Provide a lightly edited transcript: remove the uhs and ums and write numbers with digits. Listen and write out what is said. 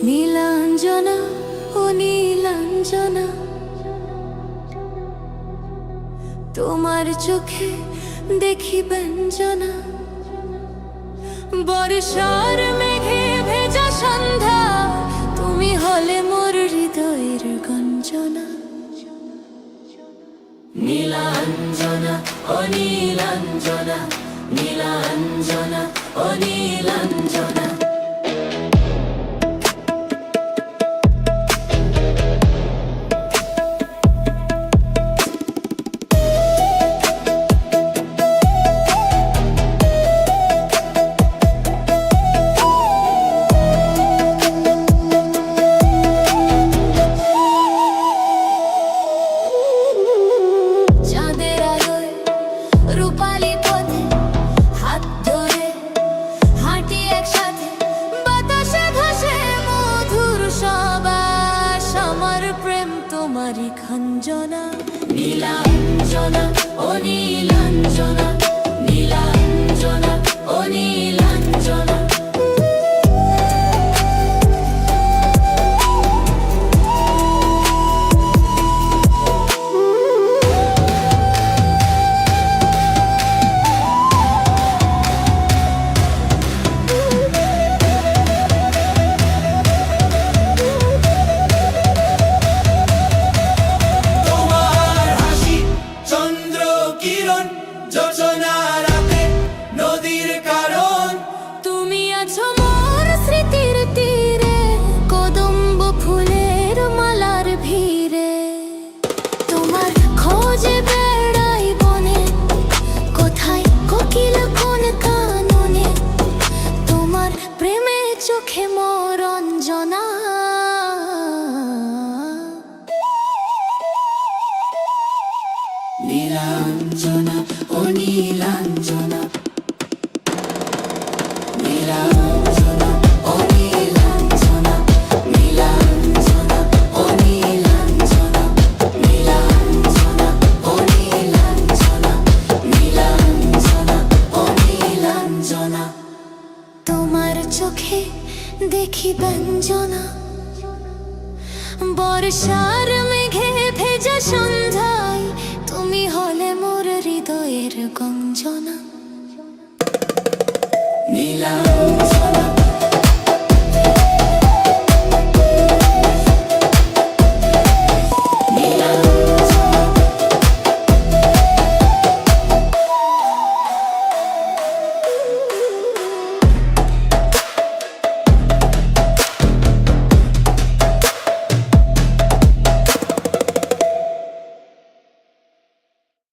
নীলাঞ্জনা ও নীলাঞ্জনা, তোমার চোখে দেখি ব্যঞ্জনা। বর্ষার মেঘে ভেজা সন্ধ্যা, তুমি হলে মোর হৃদয়ের গঞ্জনা। নীলাঞ্জনা ও নীলাঞ্জনা, নীলাঞ্জনা ও নীলাঞ্জনা। রূপালী পথে হাত ধরে হাঁটি একসাথে, বাতাসে ভাসে মধুর সুবাস, আমার প্রেম তোমারই খঞ্জনা। নীলাঞ্জনা ও নীলাঞ্জনা, নীলাঞ্জনা ও নীলাঞ্জনা। নদীর কারণ তুমি আছো মোর স্মৃতির তীরে, কদম্ব ফুলের মালার ভিড়ে। তোমার খোঁজে বেড়াই বনে, কোথায় কোকিল কোন কাননে, তোমার প্রেমে চোখে মোর অঞ্জনা। নীলাঞ্জনা ও নীলাঞ্জনা, নীলাঞ্জনা ও নীলাঞ্জনা, নীলাঞ্জনা ও নীলাঞ্জনা, নীলাঞ্জনা ও নীলাঞ্জনা, নীলাঞ্জনা ও নীলাঞ্জনা। তোমার চোখে দেখি ব্যঞ্জনা, বর্ষার মেঘে ভেজা সন্ধ্যায়, তুমি হলে মোর হৃদয়ের গঞ্জনা। নীলাঞ্জনা।